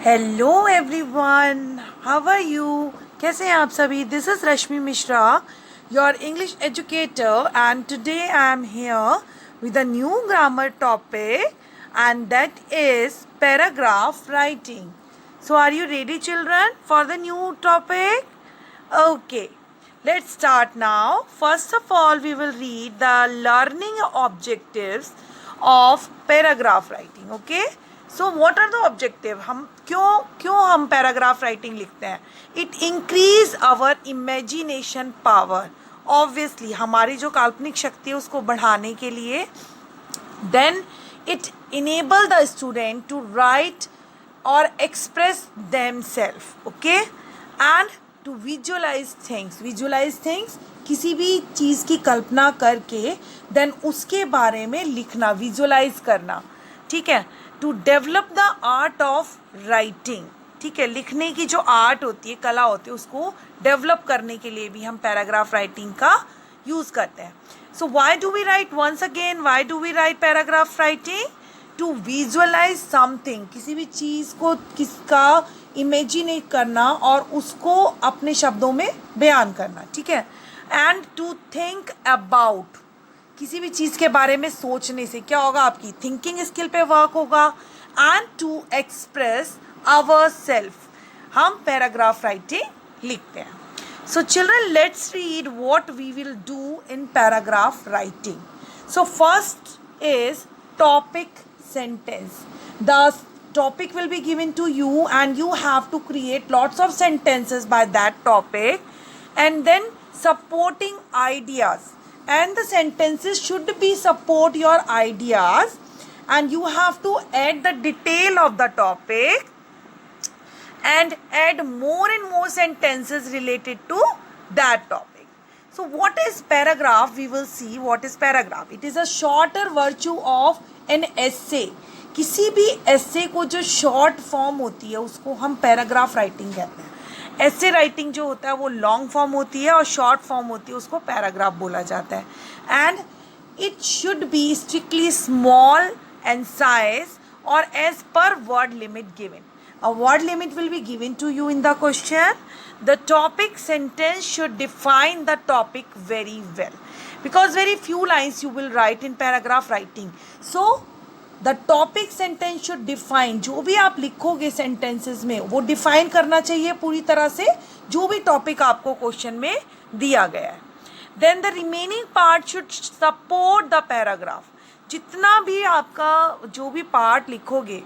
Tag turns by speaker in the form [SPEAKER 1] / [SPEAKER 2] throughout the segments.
[SPEAKER 1] Hello everyone, how are you? कैसे हैं आप सभी? This is Rashmi Mishra, your English educator, and today I am here with a new grammar topic, and that is paragraph writing. So are you ready, children, for the new topic? Okay, let's start now. First of all, we will read the learning objectives of paragraph writing. Okay, so what are the objective? हम क्यों हम paragraph writing लिखते हैं? It increase our imagination power. Obviously हमारी जो काल्पनिक शक्ति है उसको बढ़ाने के लिए. Then it enable the student to write or express themselves. Okay, and to visualize things. Visualize things, किसी भी चीज़ की कल्पना करके then उसके बारे में लिखना, विजुअलाइज करना. ठीक है, to develop the art of writing. ठीक है, लिखने की जो आर्ट होती है, कला होती है, उसको डेवलप करने के लिए भी हम पैराग्राफ राइटिंग का यूज करते हैं. So why do we write? Once again, why do we write paragraph writing? To visualize something, किसी भी चीज़ को किसका इमेजिनेट करना और उसको अपने शब्दों में बयान करना. ठीक है, एंड टू थिंक अबाउट, किसी भी चीज़ के बारे में सोचने से क्या होगा, आपकी थिंकिंग स्किल पे वर्क होगा. And to express our self, हम पैराग्राफ राइटिंग लिखते हैं. So children, let's read what we will do in paragraph writing. So first is topic sentence. The topic will be given to you and you have to create lots of sentences by that topic, and then supporting ideas, and the sentences should be support your ideas, and you have to add the detail of the topic and add more and more sentences related to that topic. So what is paragraph? We will see what is paragraph. It is a shorter virtue of an essay. किसी भी essay को जो short form होती है उसको हम paragraph writing कहते हैं. essay writing जो होता है वो long form होती है और short form होती है, उसको paragraph बोला जाता है. And it should be strictly small and size or as per word limit given. A word limit will be given to you in the question. The topic sentence should define the topic very well, because very few lines you will write in paragraph writing. So the topic sentence should define, जो भी आप लिखोगे sentences में वो define करना चाहिए पूरी तरह से जो भी topic आपको question में दिया गया है. Then the remaining part should support the paragraph. जितना भी आपका जो भी part लिखोगे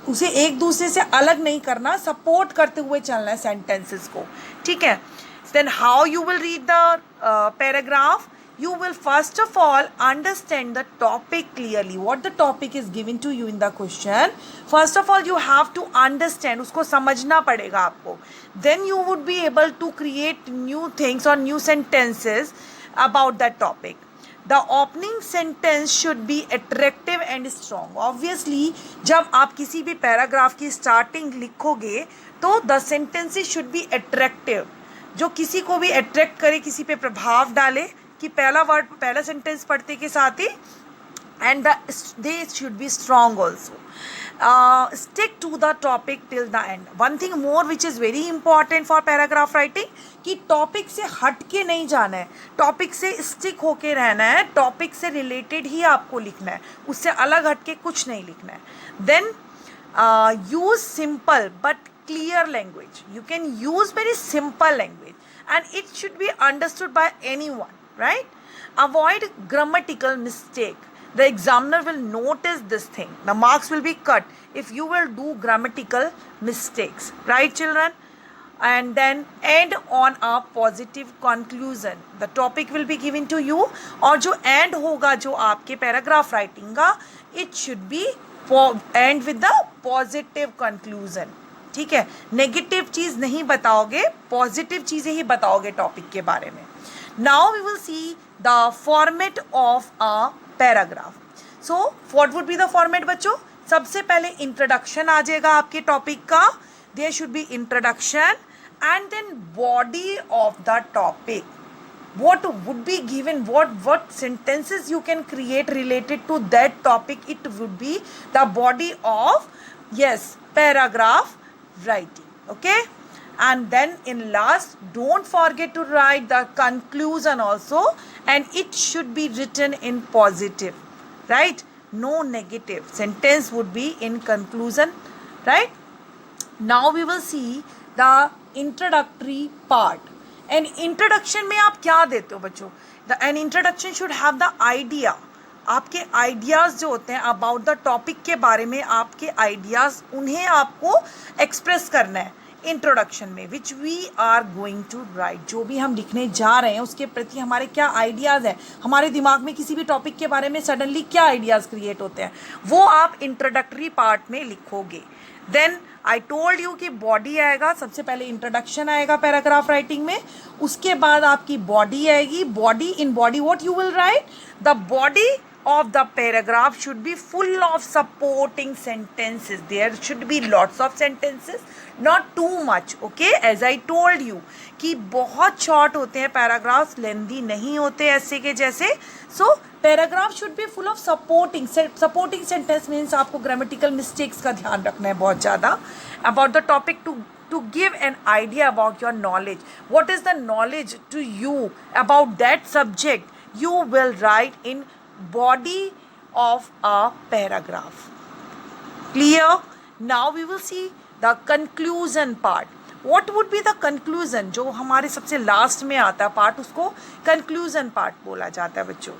[SPEAKER 1] उसे एक दूसरे से अलग नहीं करना, सपोर्ट करते हुए चलना है सेंटेंसेस को. ठीक है, then how you will read the paragraph? You will first of all understand the topic clearly. What the topic is given to you in the question, first of all you have to understand, उसको समझना पड़ेगा आपको. Then you would be able to create new things और new sentences about that topic. The opening sentence should be attractive and strong. Obviously, जब आप किसी भी paragraph की स्टार्टिंग लिखोगे तो the sentences should be attractive, जो किसी को भी अट्रैक्ट करे, किसी पे प्रभाव डाले कि पहला सेंटेंस पढ़ते के साथ ही, and they should be strong also. Stick to the topic till the end. One thing more which is very important for paragraph writing, कि टॉपिक से हट के नहीं जाना है, टॉपिक से स्टिक होके रहना है, टॉपिक से रिलेटेड ही आपको लिखना है, उससे अलग हट के कुछ नहीं लिखना है. Then use simple but clear language. You can use very simple language and it should be understood by anyone, right? Avoid grammatical mistake. The examiner will notice this thing. The marks will be cut if you will do grammatical mistakes, right children? And then end on a positive conclusion. The topic will be given to you, और जो end होगा जो आपके paragraph writing का, it should be end with the positive conclusion. ठीक है, negative चीज़ नहीं बताओगे, पॉजिटिव चीज़ें ही बताओगे टॉपिक के बारे में. Now we will see the format of a paragraph. So what would be the format बच्चों? सबसे पहले इंट्रोडक्शन आ जाएगा आपके टॉपिक का. There should be introduction and then body of the topic. what would be given, what sentences you can create related to that topic. It would be the body of Yes, paragraph writing. Okay, and then in last, don't forget to write the conclusion also, and it should be written in positive, right? No negative. Sentence would be in conclusion, right? Now we will see the introductory part. And introduction में आप क्या देते हो बच्चों? An introduction should have the idea. आपके ideas जो होते हैं अबाउट द टॉपिक के बारे में, आपके आइडियाज़ उन्हें आपको एक्सप्रेस करना है इंट्रोडक्शन में, which we are going to write. जो भी हम लिखने जा रहे हैं उसके प्रति हमारे क्या आइडियाज़ हैं, हमारे दिमाग में किसी भी टॉपिक के बारे में सडनली क्या आइडियाज़ क्रिएट होते हैं, वो आप इंट्रोडक्टरी पार्ट में लिखोगे. देन आई टोल्ड यू कि बॉडी आएगा, सबसे पहले इंट्रोडक्शन आएगा पैराग्राफ राइटिंग में, उसके बाद आपकी बॉडी आएगी. Body, in body what you will write, the body of the paragraph should be full of supporting sentences. There should be lots of sentences, not too much. Okay, as I told you कि बहुत short होते हैं paragraphs, lengthy नहीं होते ऐसे के जैसे. So paragraph should be full of supporting sentence means आपको grammatical mistakes का ध्यान रखना है बहुत ज़्यादा about the topic to give an idea about your knowledge. What is the knowledge to you about that subject? You will write in body of a paragraph. Clear? Now we will see the conclusion part. What would be the conclusion? जो हमारे सबसे last में आता है part, उसको conclusion part बोला जाता है बच्चों.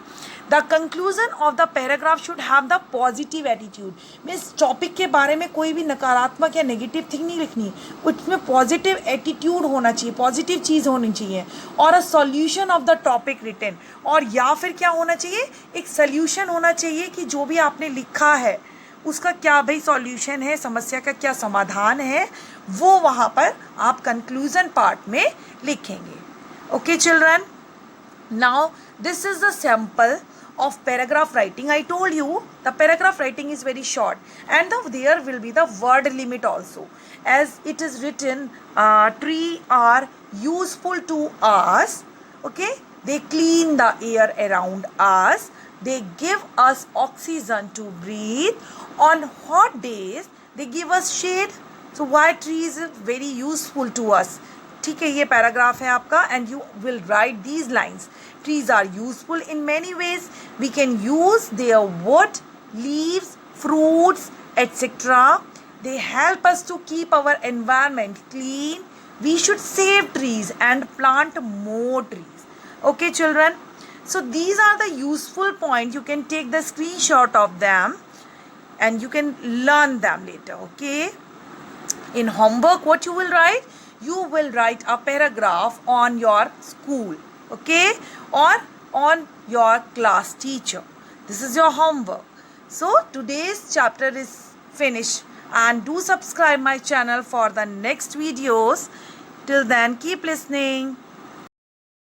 [SPEAKER 1] The conclusion of the paragraph should have the positive attitude. Means topic के बारे में कोई भी नकारात्मक या नेगेटिव थिंग नहीं लिखनी, उसमें पॉजिटिव एटीट्यूड होना चाहिए, पॉजिटिव चीज़ होनी चाहिए, और a solution of the topic written. और या फिर क्या होना चाहिए, एक सॉल्यूशन होना चाहिए कि जो भी आपने लिखा है उसका क्या भाई सॉल्यूशन है, समस्या का क्या समाधान है, वो वहाँ पर आप कंक्लूजन पार्ट में लिखेंगे. Okay children, now this is the sample of paragraph writing. I told you the paragraph writing is very short, and there will be the word limit also, as it is written, tree are useful to us. Okay, they clean the air around us, they give us oxygen to breathe, on hot days they give us shade. So why trees is very useful to us. ठीक है, ये paragraph है आपका, and you will write these lines. Trees are useful in many ways. We can use their wood, leaves, fruits, etc. They help us to keep our environment clean. We should save trees and plant more trees. Okay, children? So these are the useful points. You can take the screenshot of them and you can learn them later. Okay? In homework, what you will write? You will write a paragraph on your school. Okay, or on your class teacher. This is your homework. So today's chapter is finished, and do subscribe my channel for the next videos. Till then, keep listening.